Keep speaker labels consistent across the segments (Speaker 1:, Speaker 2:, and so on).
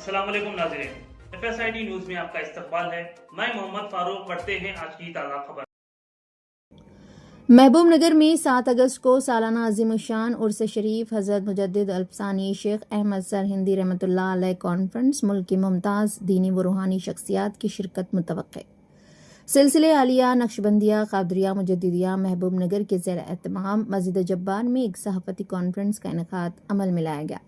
Speaker 1: السلام علیکم ناظرین، FSID نیوز میں آپ کا استقبال ہے۔ میں محمد فاروق، پڑھتے ہیں آج کی تازہ خبر۔
Speaker 2: محبوب نگر میں 7 اگست کو سالانہ عظیم الشان عرس شریف حضرت مجدد الفسانی شیخ احمد سرہندی رحمۃ اللہ علیہ کانفرنس ملک کی ممتاز دینی و روحانی شخصیات کی شرکت متوقع۔ سلسلے عالیہ نقشبندیہ قادریہ مجددیہ محبوب نگر کے زیر اہتمام مسجد جبار میں ایک صحافتی کانفرنس کا انعقاد عمل میں لایا گیا۔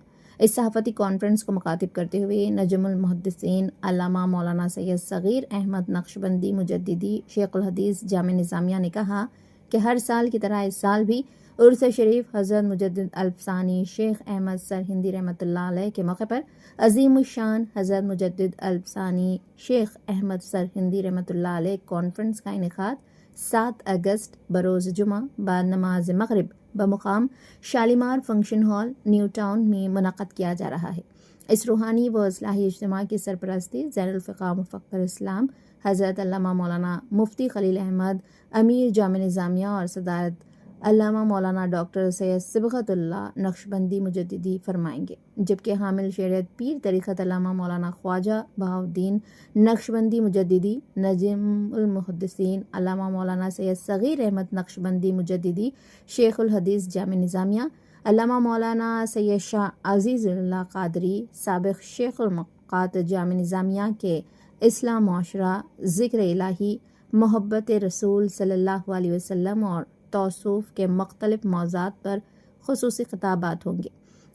Speaker 2: اس صحافتی کانفرنس کو مخاطب کرتے ہوئے نجم المحدثین علامہ مولانا سید صغیر احمد نقشبندی مجددی شیخ الحدیث جامع نظامیہ نے کہا کہ ہر سال کی طرح اس سال بھی عرس شریف حضرت مجدد الفسانی شیخ احمد سرہندی رحمۃ اللہ علیہ کے موقع پر عظیم الشان حضرت مجدد الفسانی شیخ احمد سرہندی رحمۃ اللہ علیہ کانفرنس کا انعقاد 7 اگست بروز جمعہ بعد نماز مغرب بمقام Shalimar function hall New Town میں منعقد کیا جا رہا ہے۔ اس روحانی و اصلاحی اجتماع کی سرپرستی زیر الفقہ مفکر اسلام حضرت علامہ مولانا مفتی خلیل احمد امیر جامع نظامیہ اور صدارت علامہ مولانا ڈاکٹر سید صبغت اللہ نقشبندی مجددی فرمائیں گے، جبکہ حامل شریعت پیر طریقت علامہ مولانا خواجہ بہاؤالدین نقشبندی مجددی نجم المحدثین علامہ مولانا سید صغیر احمد نقشبندی مجددی شیخ الحدیث جامع نظامیہ علامہ مولانا سید شاہ عزیز اللہ قادری سابق شیخ المقات جامع نظامیہ کے اسلام معاشرہ ذکر الہی محبت رسول صلی اللہ علیہ وسلم اور توصیف کے مختلف موضوعات پر خصوصی خطابات ہوں گے۔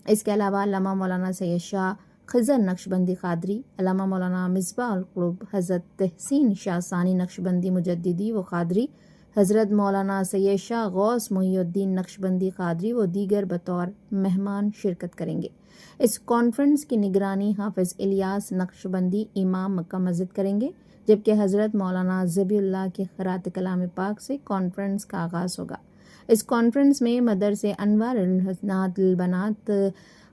Speaker 2: اس کے علاوہ علامہ مولانا سید شاہ خضر نقشبندی قادری علامہ مولانا مصباح القلوب حضرت تحسین شاہ ثانی نقشبندی مجددی و قادری حضرت مولانا سید شاہ غوث محی الدین نقشبندی قادری و دیگر بطور مہمان شرکت کریں گے۔ اس کانفرنس کی نگرانی حافظ الیاس نقشبندی امام مکہ مسجد کریں گے، جبکہ حضرت مولانا ذبیح اللہ کی قرأت کلام پاک سے کانفرنس کا آغاز ہوگا۔ اس کانفرنس میں مدرسے انوار الحسنات البنات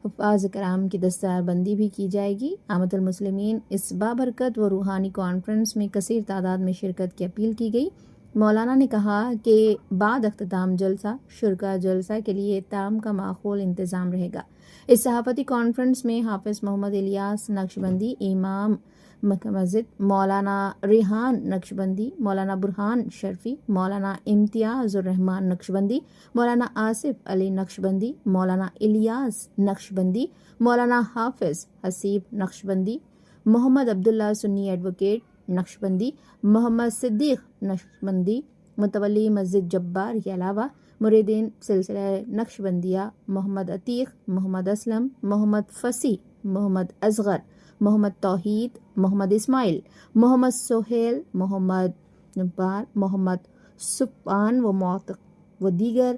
Speaker 2: حفاظ کرام کی دستار بندی بھی کی جائے گی۔ عامة المسلمین اس بابرکت و روحانی کانفرنس میں کثیر تعداد میں شرکت کی اپیل کی گئی۔ مولانا نے کہا کہ بعد اختتام جلسہ شرکا جلسہ کے لیے تام کا معقول انتظام رہے گا۔ اس صحافتی کانفرنس میں حافظ محمد الیاس نقشبندی امام مکہ مسجد، مولانا ریحان نقشبندی، مولانا برہان شرفی، مولانا امتیاز الرحمان نقشبندی، مولانا آصف علی نقشبندی، مولانا الیاس نقشبندی، مولانا حافظ حسیب نقشبندی، محمد عبداللہ سنی ایڈوکیٹ نقشبندی، محمد صدیق نقشبندی متولی مسجد جبار کے علاوہ مریدین سلسلہ نقشبندیہ محمد عتیق، محمد اسلم، محمد فصیح، محمد اصغر، محمد توحید، محمد اسماعیل، محمد سہیل، محمد نبار، محمد سبحان و دیگر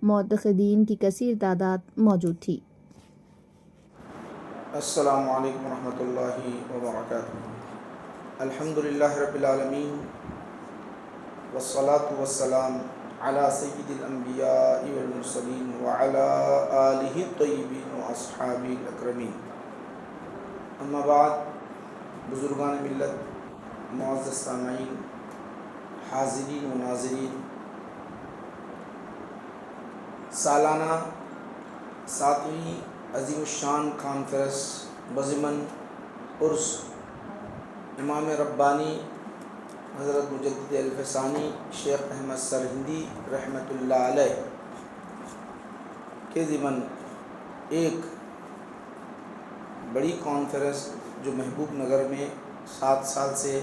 Speaker 2: معتقدین کی کثیر تعداد موجود تھی۔
Speaker 3: السلام علیکم ورحمۃ اللہ وبرکاتہ۔ الحمدللہ رب العالمین والصلاة والسلام علی سید الانبیاء والمرسلین وعلی آلہ الطیبین واصحابہ الاکرمین۔ اما بعد، بزرگان ملت، معزز سامعین، حاضرین و ناظرین، سالانہ 7ویں عظیم الشان کانفرنس بضمن عرس امام ربانی حضرت مجدد الفسانی شیخ احمد سرہندی رحمۃ اللہ علیہ کے ضمن ایک بڑی کانفرنس جو محبوب نگر میں 7 سال سے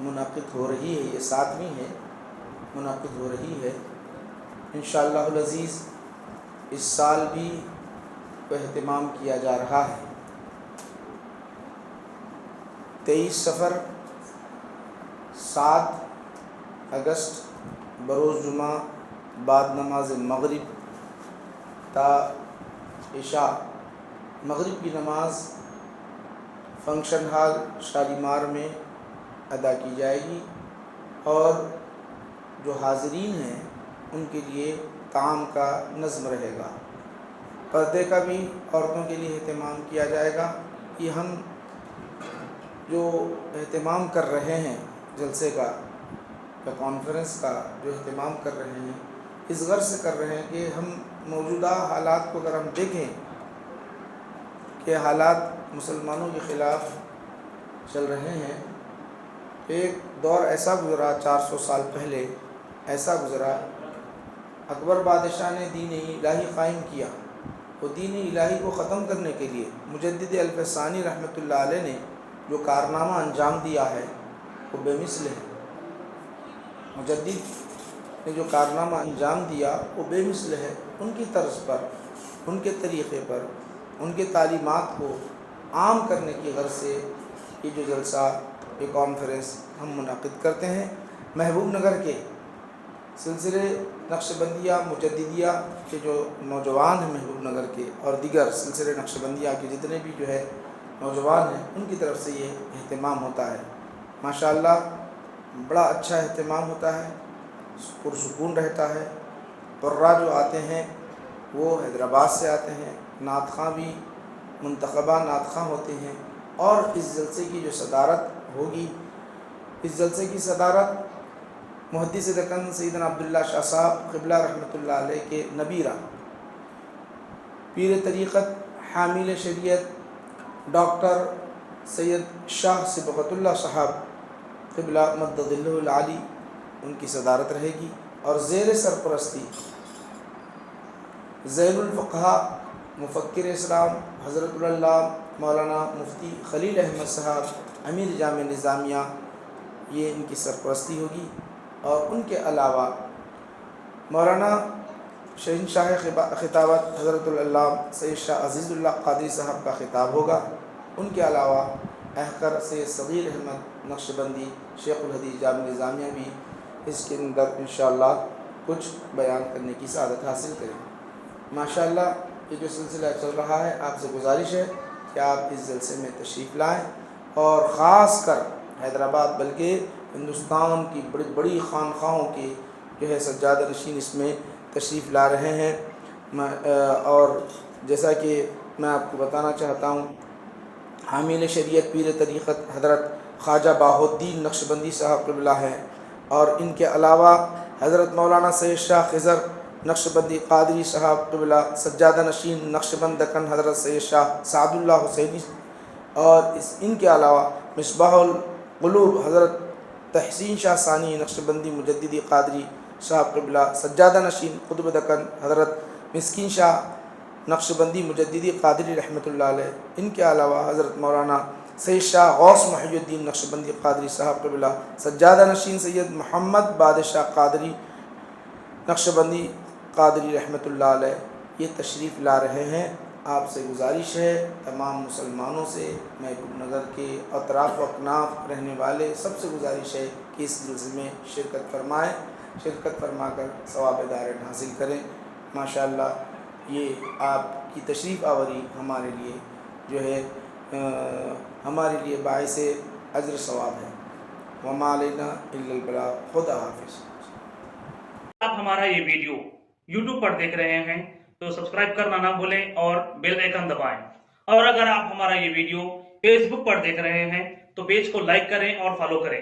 Speaker 3: منعقد ہو رہی ہے، یہ 7ویں ہے، منعقد ہو رہی ہے۔ انشاءاللہ العزیز اس سال بھی اہتمام کیا جا رہا ہے۔ 23 صفر 7 اگست بروز جمعہ بعد نماز مغرب تا عشاء مغرب کی نماز فنکشن ہال شالیمار میں ادا کی جائے گی، اور جو حاضرین ہیں ان کے لیے طعام کا نظم رہے گا۔ پردے کا بھی عورتوں کے لیے اہتمام کیا جائے گا۔ یہ ہم جو اہتمام کر رہے ہیں جلسے کا یا کانفرنس کا جو اہتمام کر رہے ہیں، اس غرض سے کر رہے ہیں کہ ہم موجودہ حالات کو اگر ہم دیکھیں کہ حالات مسلمانوں کے خلاف چل رہے ہیں. ایک دور ایسا گزرا 400 سال پہلے، ایسا گزرا اکبر بادشاہ نے دین الہی قائم کیا. وہ دین الہی کو ختم کرنے کے لیے مجدد الفسانی رحمۃ اللہ علیہ نے جو کارنامہ انجام دیا ہے وہ بے مثل ہے. مجدد نے جو کارنامہ انجام دیا وہ بے مثل ہے. ان کی طرز پر، ان کے طریقے پر، ان کے تعلیمات کو عام کرنے کی غرض سے یہ جو جلسہ، یہ کانفرنس ہم منعقد کرتے ہیں. محبوب نگر کے سلسلے نقش بندیہ مجددیہ کے جو نوجوان ہیں محبوب نگر کے، اور دیگر سلسلے نقش بندیہ کے جتنے بھی جو ہے نوجوان ہیں، ان کی طرف سے یہ اہتمام ہوتا ہے. ماشاءاللہ بڑا اچھا اہتمام ہوتا ہے، پرسکون رہتا ہے. قراء جو آتے ہیں وہ حیدرآباد سے آتے ہیں، نعت خواں بھی منتخبہ نعت خواں ہوتے ہیں. اور اس جلسے کی جو صدارت ہوگی، اس جلسے کی صدارت محدث دکن سیدنا عبداللہ شاہ صاحب قبلہ رحمۃ اللہ علیہ کے نبیرہ، پیر طریقت حامل شریعت ڈاکٹر سید شاہ صبغت اللہ صاحب قبلہ مد ظلہ العالی، ان کی صدارت رہے گی. اور زیر سرپرستی زین الفقہاء مفکر اسلام حضرت اللہ مولانا مفتی خلیل احمد صاحب امیر جامع نظامیہ، یہ ان کی سرپرستی ہوگی. اور ان کے علاوہ مولانا شہنشاہ خطابت حضرت اللہ سید شاہ عزیز اللہ قادری صاحب کا خطاب ہوگا. ان کے علاوہ احقر سید صغیر احمد نقشبندی شیخ الحدیث جامع نظامیہ بھی اس کے اندر انشاءاللہ کچھ بیان کرنے کی سعادت حاصل کریں. ماشاءاللہ یہ جو سلسلہ چل رہا ہے، آپ سے گزارش ہے کہ آپ اس جلسے میں تشریف لائیں، اور خاص کر حیدرآباد بلکہ ہندوستان کی بڑی بڑی خانقاہوں کے جو ہے سجادہ نشین اس میں تشریف لا رہے ہیں. اور جیسا کہ میں آپ کو بتانا چاہتا ہوں، حامل شریعت پیر طریقت حضرت خواجہ بہاءالدین نقشبندی صاحب قبلہ ہیں. اور ان کے علاوہ حضرت مولانا سید شاہ خضر نقشبندی قادری صاحب قبلہ سجادہ نشین نقشبند دکن حضرت سید شاہ سعد اللہ حسینی. اور ان کے علاوہ مصباح القلوب حضرت تحسین شاہ ثانی نقشبندی مجددی قادری صاحب قبلہ سجادہ نشین قطب دکن حضرت مسکین شاہ نقشبندی مجددی قادری رحمۃ اللہ علیہ. ان کے علاوہ حضرت مولانا سید شاہ غوث محی الدین نقشبندی قادری صاحب قبلہ سجادہ نشین سید محمد بادشاہ قادری نقشبندی قادری رحمۃ اللہ علیہ یہ تشریف لا رہے ہیں. آپ سے گزارش ہے، تمام مسلمانوں سے، محبوب نگر کے اطراف و اکناف رہنے والے سب سے گزارش ہے کہ اس جلسے میں شرکت فرمائیں، شرکت فرما کر ثواب دارین حاصل کریں. ماشاءاللہ یہ آپ کی تشریف آوری ہمارے لیے جو ہے ہمارے لیے باعث اجر ثواب ہے. وما علینا الا البلاغ. خدا حافظ.
Speaker 1: آپ ہمارا یہ ویڈیو YouTube پر دیکھ رہے ہیں تو سبسکرائب کرنا نہ بھولیں اور بیل آئیکن دبائیں. اور اگر آپ ہمارا یہ ویڈیو فیس بک پر دیکھ رہے ہیں تو پیج کو لائک کریں اور فالو کریں.